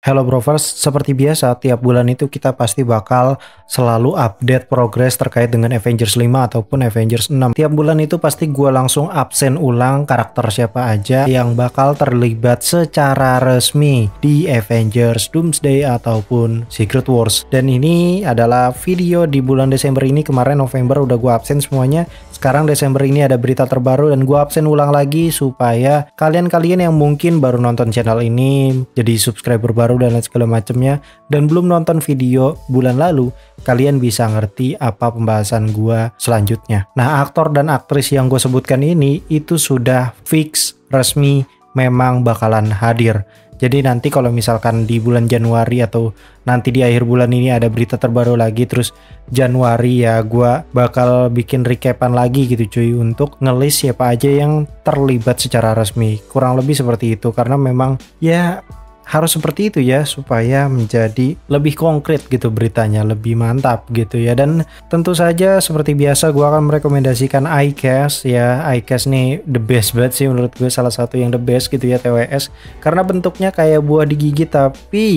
Hello Brovers, seperti biasa tiap bulan itu kita pasti bakal selalu update progres terkait dengan Avengers 5 ataupun Avengers 6. Tiap bulan itu pasti gue langsung absen ulang karakter siapa aja yang bakal terlibat secara resmi di Avengers Doomsday ataupun Secret Wars. Dan ini adalah video di bulan Desember ini. Kemarin November udah gue absen semuanya. Sekarang Desember ini ada berita terbaru dan gue absen ulang lagi supaya kalian-kalian yang mungkin baru nonton channel ini jadi subscriber baru dan lain segala macamnya dan belum nonton video bulan lalu, kalian bisa ngerti apa pembahasan gua selanjutnya. Nah, aktor dan aktris yang gue sebutkan ini itu sudah fix resmi memang bakalan hadir. Jadi nanti kalau misalkan di bulan Januari atau nanti di akhir bulan ini ada berita terbaru lagi, terus Januari ya gua bakal bikin recapan lagi gitu cuy, untuk ngelis siapa aja yang terlibat secara resmi. Kurang lebih seperti itu, karena memang ya harus seperti itu ya, supaya menjadi lebih konkret gitu beritanya, lebih mantap gitu ya. Dan tentu saja seperti biasa gue akan merekomendasikan iCast ya. iCast nih the best banget sih menurut gue, salah satu yang the best gitu ya TWS, karena bentuknya kayak buah digigit tapi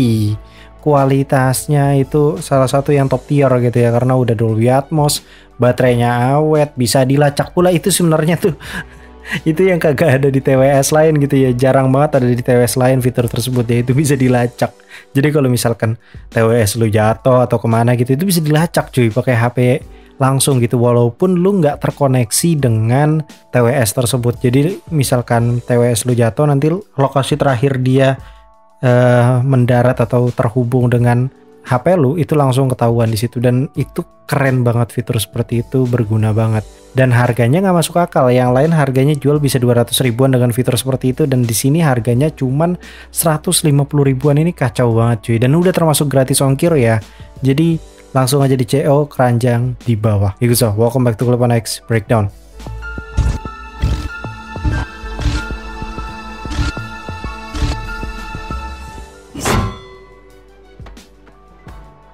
kualitasnya itu salah satu yang top tier gitu ya, karena udah Dolby Atmos, baterainya awet, bisa dilacak pula. Itu sebenarnya tuh itu yang kagak ada di TWS lain gitu ya, jarang banget ada di TWS lain fitur tersebut ya, itu bisa dilacak. Jadi kalau misalkan TWS lu jatuh atau kemana gitu, itu bisa dilacak cuy pakai HP langsung gitu, walaupun lu nggak terkoneksi dengan TWS tersebut. Jadi misalkan TWS lu jatuh, nanti lokasi terakhir dia mendarat atau terhubung dengan HP lu itu langsung ketahuan di situ. Dan itu keren banget, fitur seperti itu berguna banget. Dan harganya nggak masuk akal. Yang lain harganya jual bisa 200 ribuan dengan fitur seperti itu, dan di sini harganya cuman 150 ribuan. Ini kacau banget cuy, dan udah termasuk gratis ongkir ya. Jadi langsung aja di CO keranjang di bawah. So, welcome back to Kleponex Breakdown.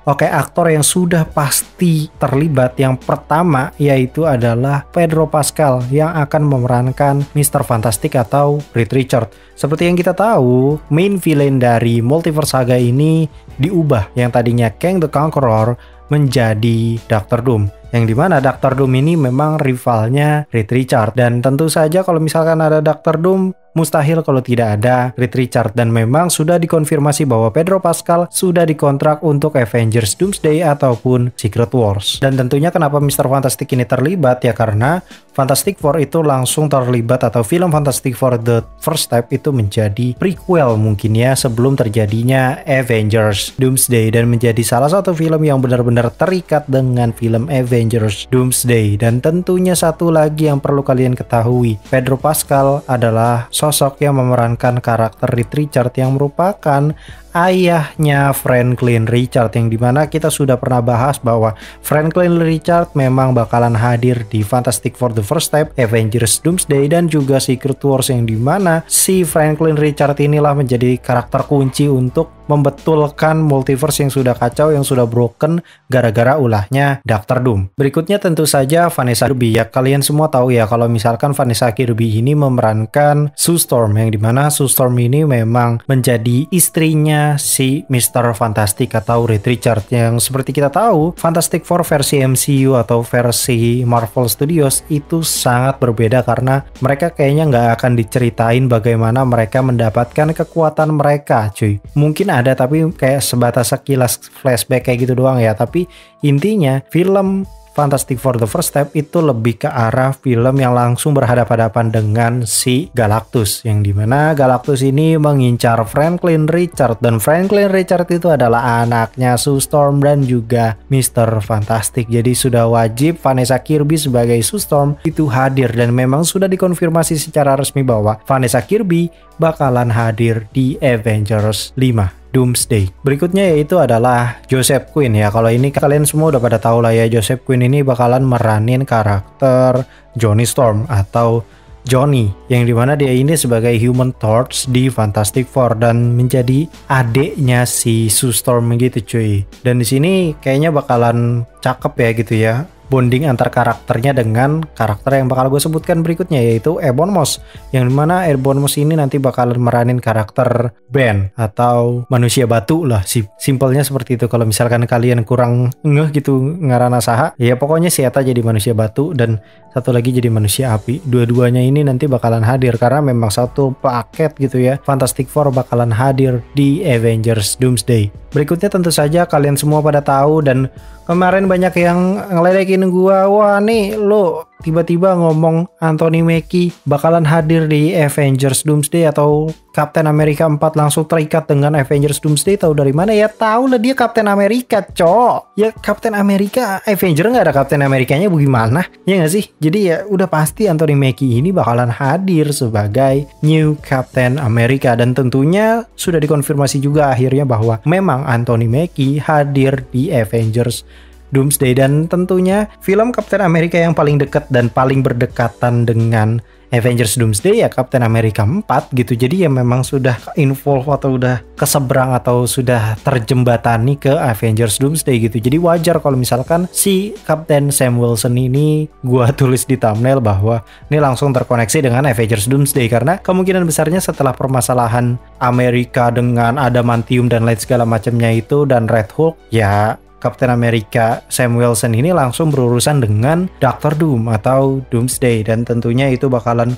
Oke, aktor yang sudah pasti terlibat yang pertama yaitu adalah Pedro Pascal yang akan memerankan Mr. Fantastic atau Reed Richards. Seperti yang kita tahu, main villain dari Multiverse Saga ini diubah, yang tadinya Kang the Conqueror menjadi Dr. Doom, yang dimana Dr. Doom ini memang rivalnya Reed Richards. Dan tentu saja kalau misalkan ada Dr. Doom, mustahil kalau tidak ada Reed Richards. Dan memang sudah dikonfirmasi bahwa Pedro Pascal sudah dikontrak untuk Avengers Doomsday ataupun Secret Wars. Dan tentunya kenapa Mr. Fantastic ini terlibat ya, karena Fantastic Four itu langsung terlibat, atau film Fantastic Four The First Step itu menjadi prequel mungkin ya sebelum terjadinya Avengers Doomsday, dan menjadi salah satu film yang benar-benar terikat dengan film Avengers Doomsday. Dan tentunya satu lagi yang perlu kalian ketahui, Pedro Pascal adalah sosok yang memerankan karakter Reed Richards yang merupakan ayahnya Franklin Richards, yang dimana kita sudah pernah bahas bahwa Franklin Richards memang bakalan hadir di Fantastic Four The First Step, Avengers Doomsday, dan juga Secret Wars, yang dimana si Franklin Richards inilah menjadi karakter kunci untuk membetulkan multiverse yang sudah kacau, yang sudah broken gara-gara ulahnya Dr. Doom. Berikutnya tentu saja Vanessa Kirby ya. Kalian semua tahu ya kalau misalkan Vanessa Kirby ini memerankan Sue Storm, yang dimana Sue Storm ini memang menjadi istrinya si Mr. Fantastic atau Reed Richards, yang seperti kita tahu Fantastic Four versi MCU atau versi Marvel Studios itu sangat berbeda, karena mereka kayaknya nggak akan diceritain bagaimana mereka mendapatkan kekuatan mereka cuy. Mungkin ada tapi kayak sebatas sekilas flashback kayak gitu doang ya. Tapi intinya film Fantastic Four The First Step itu lebih ke arah film yang langsung berhadapan-hadapan dengan si Galactus, yang dimana Galactus ini mengincar Franklin Richards, dan Franklin Richards itu adalah anaknya Sue Storm dan juga Mr. Fantastic. Jadi sudah wajib Vanessa Kirby sebagai Sue Storm itu hadir, dan memang sudah dikonfirmasi secara resmi bahwa Vanessa Kirby bakalan hadir di Avengers 5 Doomsday. Berikutnya yaitu adalah Joseph Quinn ya. Kalau ini kalian semua udah pada tahu lah ya, Joseph Quinn ini bakalan meranin karakter Johnny Storm atau Johnny, yang dimana dia ini sebagai Human Torch di Fantastic Four dan menjadi adiknya si Sue Storm gitu cuy. Dan di sini kayaknya bakalan cakep ya gitu ya. bonding antar karakternya dengan karakter yang bakal gue sebutkan berikutnya, yaitu Ebon Moss, yang dimana Ebon Moss ini nanti bakalan meranin karakter Ben atau manusia batu lah, simpelnya seperti itu. Kalau misalkan kalian kurang ngeh gitu ngarana saha, ya pokoknya si Eta jadi manusia batu dan satu lagi jadi manusia api. Dua-duanya ini nanti bakalan hadir karena memang satu paket gitu ya. Fantastic Four bakalan hadir di Avengers Doomsday. Berikutnya tentu saja kalian semua pada tahu, dan kemarin banyak yang ngeledekin gua, wah nih lo tiba-tiba ngomong Anthony Mackie bakalan hadir di Avengers Doomsday atau Captain America 4 langsung terikat dengan Avengers Doomsday. Tahu dari mana ya? Tahu lah dia Captain America, cok. Ya Captain America, Avenger nggak ada Captain Amerikanya bagaimana? Ya nggak sih? Jadi ya udah pasti Anthony Mackie ini bakalan hadir sebagai new Captain America, dan tentunya sudah dikonfirmasi juga akhirnya bahwa memang Anthony Mackie hadir di Avengers Doomsday. Dan tentunya film Captain America yang paling dekat dan paling berdekatan dengan Avengers Doomsday ya Captain America 4 gitu. Jadi ya memang sudah involve atau udah keseberang atau sudah terjembatani ke Avengers Doomsday gitu. Jadi wajar kalau misalkan si Captain Sam Wilson ini gua tulis di thumbnail bahwa ini langsung terkoneksi dengan Avengers Doomsday, karena kemungkinan besarnya setelah permasalahan Amerika dengan adamantium dan lain segala macamnya itu dan Red Hulk, ya Captain America Sam Wilson ini langsung berurusan dengan Doctor Doom atau Doomsday, dan tentunya itu bakalan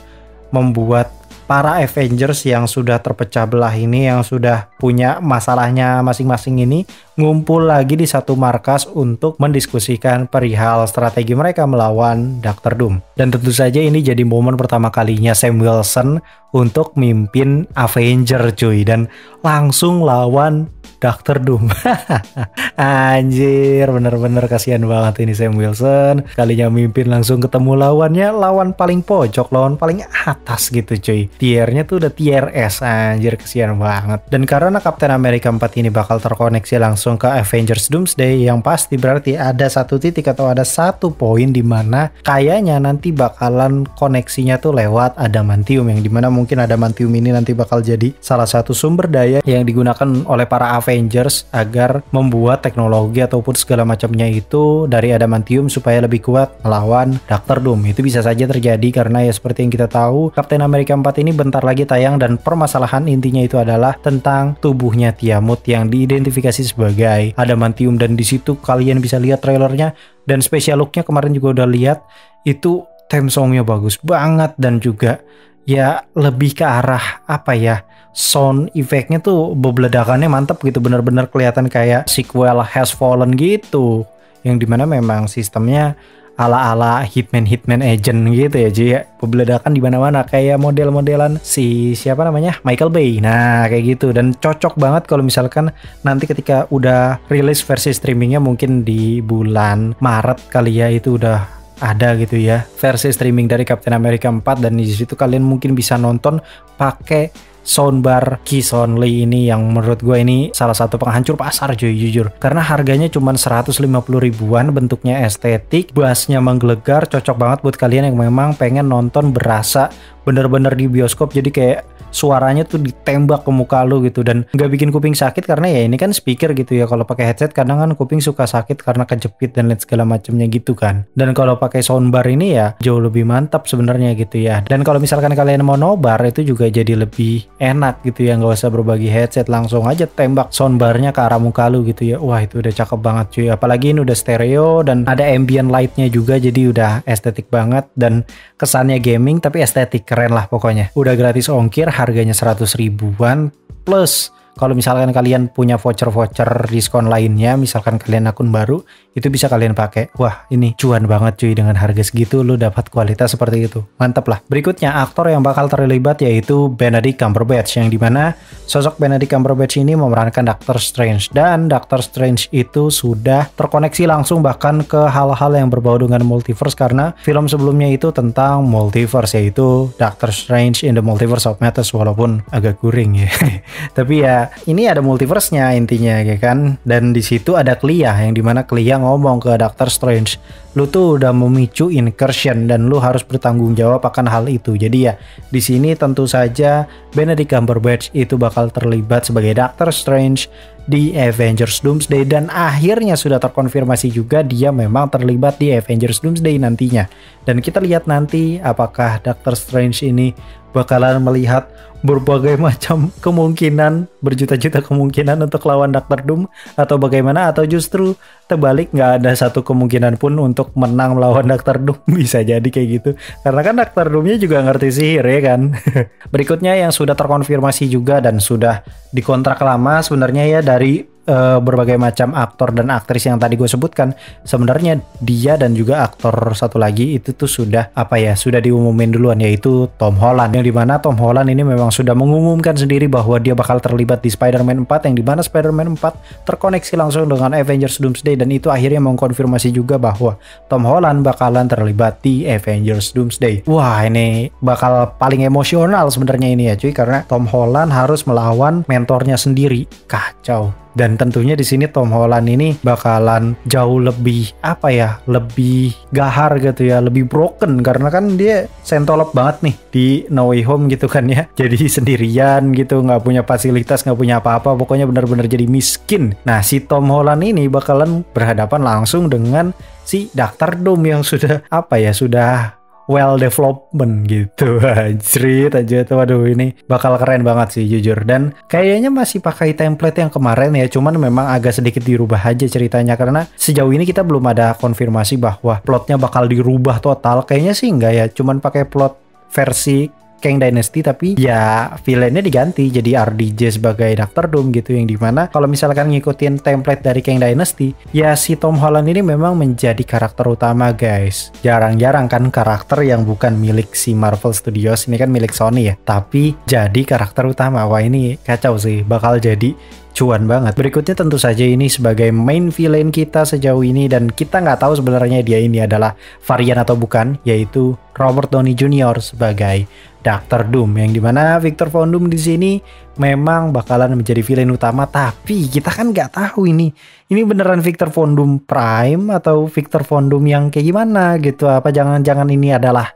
membuat para Avengers yang sudah terpecah belah ini, yang sudah punya masalahnya masing-masing ini ngumpul lagi di satu markas untuk mendiskusikan perihal strategi mereka melawan Doctor Doom. Dan tentu saja ini jadi momen pertama kalinya Sam Wilson untuk mimpin Avenger cuy, dan langsung lawan Doctor Doom. Anjir, bener-bener kasihan banget ini Sam Wilson. Kalinya mimpin langsung ketemu lawannya, lawan paling pojok, lawan paling atas gitu cuy. Tiernya tuh udah tier S, anjir kasihan banget. Dan karena Captain America 4 ini bakal terkoneksi langsung ke Avengers Doomsday, yang pasti berarti ada satu titik atau ada satu poin di mana kayaknya nanti bakalan koneksinya tuh lewat adamantium, yang dimana mungkin adamantium ini nanti bakal jadi salah satu sumber daya yang digunakan oleh para Avengers agar membuat teknologi ataupun segala macamnya itu dari adamantium supaya lebih kuat melawan Doctor Doom. Itu bisa saja terjadi karena ya seperti yang kita tahu Captain America 4 ini bentar lagi tayang, dan permasalahan intinya itu adalah tentang tubuhnya Tiamut yang diidentifikasi sebagai adamantium. Dan di situ kalian bisa lihat trailernya dan special looknya kemarin juga udah lihat, itu theme songnya bagus banget, dan juga ya lebih ke arah apa ya, sound effect-nya tuh bebeledakannya mantep gitu, bener-bener kelihatan kayak sequel Has Fallen gitu, yang dimana memang sistemnya ala-ala Hitman Agent gitu ya cuy ya, bebeledakan di mana-mana kayak model-modelan si siapa namanya Michael Bay. Nah kayak gitu, dan cocok banget kalau misalkan nanti ketika udah rilis versi streamingnya mungkin di bulan Maret kali ya, itu udah ada gitu ya versi streaming dari Captain America 4, dan di situ kalian mungkin bisa nonton pakai soundbar Kison Lee ini, yang menurut gue ini salah satu penghancur pasar cuy, jujur, karena harganya cuma 150 ribuan, bentuknya estetik, bassnya menggelegar, cocok banget buat kalian yang memang pengen nonton berasa bener-bener di bioskop, jadi kayak suaranya tuh ditembak ke muka lu gitu, dan nggak bikin kuping sakit karena ya ini kan speaker gitu ya. Kalau pakai headset kadang kan kuping suka sakit karena kejepit dan lain segala macamnya gitu kan. Dan kalau pakai soundbar ini ya jauh lebih mantap sebenarnya gitu ya. Dan kalau misalkan kalian mau nobar itu juga jadi lebih enak gitu ya, nggak usah berbagi headset, langsung aja tembak soundbarnya ke arah muka lu gitu ya. Wah itu udah cakep banget cuy, apalagi ini udah stereo dan ada ambient lightnya juga, jadi udah estetik banget dan kesannya gaming tapi estetik, keren lah pokoknya. Udah gratis ongkir, harganya 100 ribuan, plus kalau misalkan kalian punya voucher-voucher diskon lainnya, misalkan kalian akun baru, itu bisa kalian pakai. Wah, ini cuan banget cuy, dengan harga segitu lu dapat kualitas seperti itu. Mantap lah. Berikutnya, aktor yang bakal terlibat yaitu Benedict Cumberbatch, yang dimana sosok Benedict Cumberbatch ini memerankan Doctor Strange, dan Doctor Strange itu sudah terkoneksi langsung bahkan ke hal-hal yang berbau dengan multiverse, karena film sebelumnya itu tentang multiverse, yaitu Doctor Strange in the Multiverse of Madness, walaupun agak kuring ya. Tapi ya ya ini ada multiverse-nya intinya ya kan. Dan di situ ada Clea yang dimana Clea ngomong ke Doctor Strange, lu tuh udah memicu incursion dan lu harus bertanggung jawab akan hal itu. Jadi ya di sini tentu saja Benedict Cumberbatch itu bakal terlibat sebagai Doctor Strange di Avengers Doomsday, dan akhirnya sudah terkonfirmasi juga dia memang terlibat di Avengers Doomsday nantinya. Dan kita lihat nanti apakah Doctor Strange ini bakalan melihat berbagai macam kemungkinan, berjuta-juta kemungkinan untuk lawan Doctor Doom atau bagaimana, atau justru terbalik nggak ada satu kemungkinan pun untuk menang melawan Doctor Doom. Bisa jadi kayak gitu karena kan Doctor Doomnya juga ngerti sihir ya kan. Berikutnya yang sudah terkonfirmasi juga dan sudah dikontrak lama sebenarnya ya dari berbagai macam aktor dan aktris yang tadi gue sebutkan, sebenarnya dia dan juga aktor satu lagi itu tuh sudah sudah diumumin duluan, yaitu Tom Holland, yang dimana Tom Holland ini memang sudah mengumumkan sendiri bahwa dia bakal terlibat di Spider-Man 4, yang dimana Spider-Man 4 terkoneksi langsung dengan Avengers Doomsday, dan itu akhirnya mengkonfirmasi juga bahwa Tom Holland bakalan terlibat di Avengers Doomsday. Wah, ini bakal paling emosional sebenarnya ini ya cuy, karena Tom Holland harus melawan mentornya sendiri. Kacau. Dan tentunya di sini Tom Holland ini bakalan jauh lebih lebih gahar gitu ya, lebih broken karena kan dia sentolop banget nih di No Way Home gitu kan ya. Jadi sendirian gitu, nggak punya fasilitas, nggak punya apa-apa, pokoknya benar-benar jadi miskin. Nah, si Tom Holland ini bakalan berhadapan langsung dengan si Doctor Doom yang sudah sudah well development gitu. Anjrit aja tuh, waduh ini bakal keren banget sih jujur. Dan kayaknya masih pakai template yang kemarin ya, cuman memang agak sedikit dirubah aja ceritanya karena sejauh ini kita belum ada konfirmasi bahwa plotnya bakal dirubah total. Kayaknya sih enggak ya, cuman pakai plot versi Kang Dynasty, tapi ya villainnya diganti jadi RDJ sebagai Doctor Doom gitu, yang dimana kalau misalkan ngikutin template dari Kang Dynasty ya si Tom Holland ini memang menjadi karakter utama guys. Jarang-jarang kan karakter yang bukan milik si Marvel Studios, ini kan milik Sony ya, tapi jadi karakter utama. Wah ini kacau sih, bakal jadi cuan banget. Berikutnya tentu saja ini sebagai main villain kita sejauh ini, dan kita nggak tahu sebenarnya dia ini adalah varian atau bukan, yaitu Robert Downey Jr. sebagai Doctor Doom, yang dimana Victor Von Doom di sini memang bakalan menjadi villain utama, tapi kita kan nggak tahu ini beneran Victor Von Doom Prime atau Victor Von Doom yang kayak gimana gitu, apa jangan-jangan ini adalah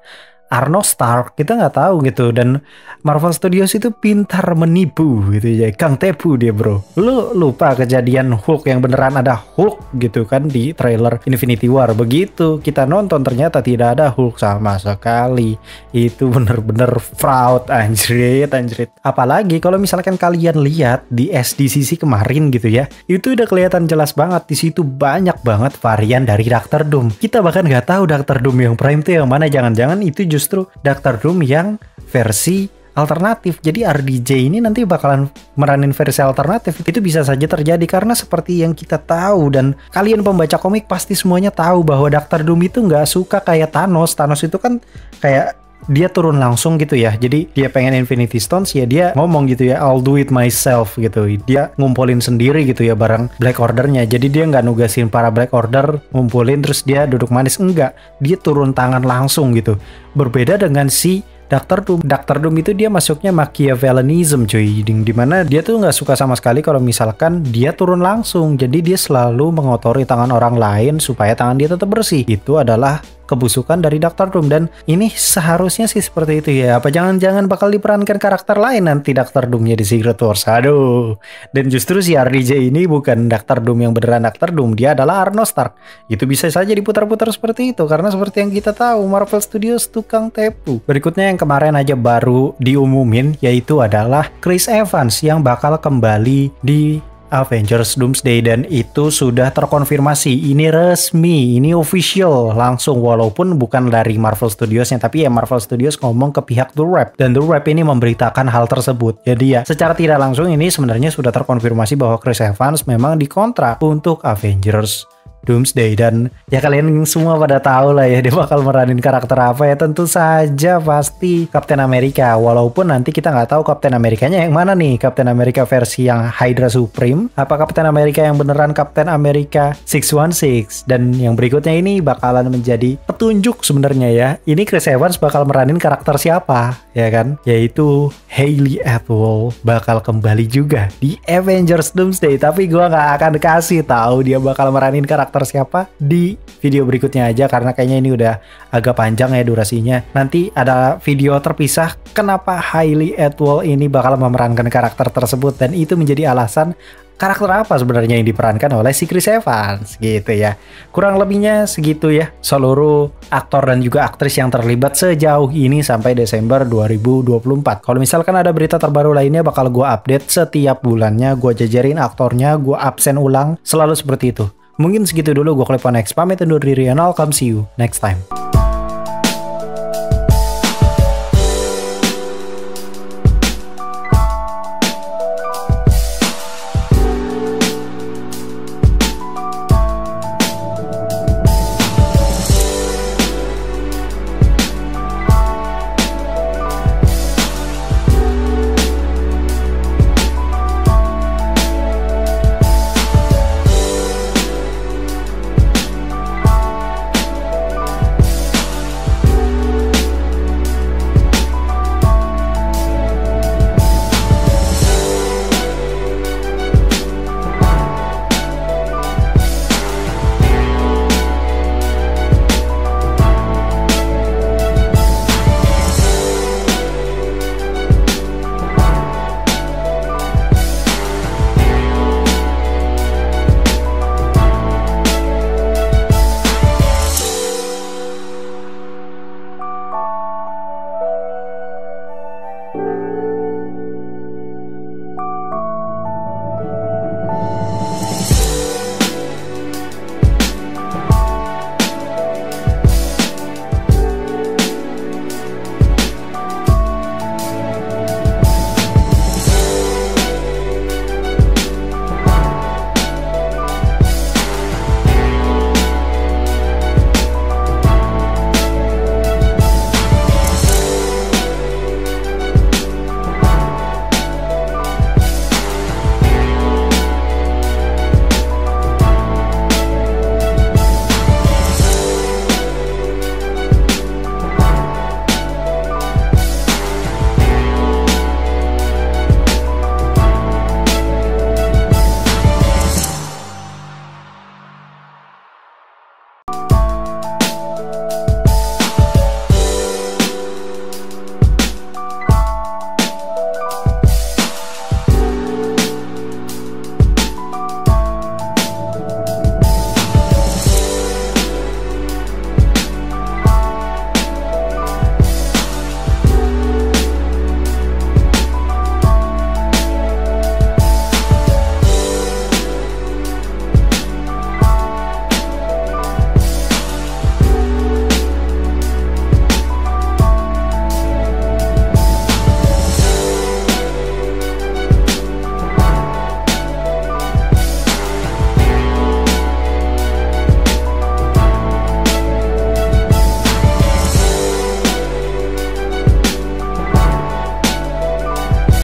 Arno Stark, kita nggak tahu gitu. Dan Marvel Studios itu pintar menipu gitu ya, Kang Tepu dia bro. Lu lupa kejadian Hulk yang beneran ada Hulk gitu kan di trailer Infinity War, begitu kita nonton ternyata tidak ada Hulk sama sekali. Itu bener-bener fraud, anjrit. Apalagi kalau misalkan kalian lihat di SDCC kemarin gitu ya, itu udah kelihatan jelas banget di situ banyak banget varian dari Doctor Doom. Kita bahkan nggak tahu Doctor Doom yang Prime tuh yang mana, jangan-jangan itu justru Doctor Doom yang versi alternatif. Jadi RDJ ini nanti bakalan meranin versi alternatif. Itu bisa saja terjadi karena seperti yang kita tahu dan kalian pembaca komik pasti semuanya tahu bahwa Doctor Doom itu nggak suka kayak Thanos. Thanos itu kan kayak dia turun langsung gitu ya. Jadi dia pengen Infinity Stones ya dia ngomong gitu ya, I'll do it myself gitu. Dia ngumpulin sendiri gitu ya barang Black Order-nya. Jadi dia nggak nugasin para Black Order ngumpulin terus dia duduk manis, enggak. Dia turun tangan langsung gitu. Berbeda dengan si Doctor Doom. Doctor Doom itu dia masuknya Machiavellianism cuy, dimana dia tuh nggak suka sama sekali kalau misalkan dia turun langsung. Jadi dia selalu mengotori tangan orang lain supaya tangan dia tetap bersih. Itu adalah kebusukan dari Doctor Doom, dan ini seharusnya sih seperti itu ya. Apa jangan-jangan bakal diperankan karakter lain nanti Doctor Doom-nya di Secret Wars? Aduh. Dan justru si RDJ ini bukan Doctor Doom yang beneran Doctor Doom, dia adalah Arno Stark. Itu bisa saja diputar-putar seperti itu karena seperti yang kita tahu Marvel Studios tukang tepu. Berikutnya yang kemarin aja baru diumumin yaitu adalah Chris Evans yang bakal kembali di Avengers Doomsday, dan itu sudah terkonfirmasi. Ini resmi, ini official langsung, walaupun bukan dari Marvel Studios-nya, tapi ya Marvel Studios ngomong ke pihak The Wrap, dan The Wrap ini memberitakan hal tersebut. Jadi ya secara tidak langsung ini sebenarnya sudah terkonfirmasi bahwa Chris Evans memang dikontrak untuk Avengers Doomsday. Dan ya kalian semua pada tahu lah ya dia bakal meranin karakter apa ya. Tentu saja pasti Captain America. Walaupun nanti kita nggak tahu Captain Amerikanya yang mana nih. Captain America versi yang Hydra Supreme, apa Captain America yang beneran Captain America 616. Dan yang berikutnya ini bakalan menjadi petunjuk sebenarnya ya. Ini Chris Evans bakal meranin karakter siapa ya kan? Yaitu Hayley Atwell bakal kembali juga di Avengers Doomsday. Tapi gue nggak akan kasih tahu dia bakal meranin karakter siapa di video berikutnya aja, karena kayaknya ini udah agak panjang ya durasinya. Nanti ada video terpisah kenapa Hayley Atwell ini bakal memerankan karakter tersebut, dan itu menjadi alasan karakter apa sebenarnya yang diperankan oleh si Chris Evans gitu ya. Kurang lebihnya segitu ya seluruh aktor dan juga aktris yang terlibat sejauh ini sampai Desember 2024. Kalau misalkan ada berita terbaru lainnya bakal gue update setiap bulannya, gue jajarin aktornya, gue absen ulang, selalu seperti itu. Mungkin segitu dulu, gue Klepon X pamit undur diri and I'll come see you next time.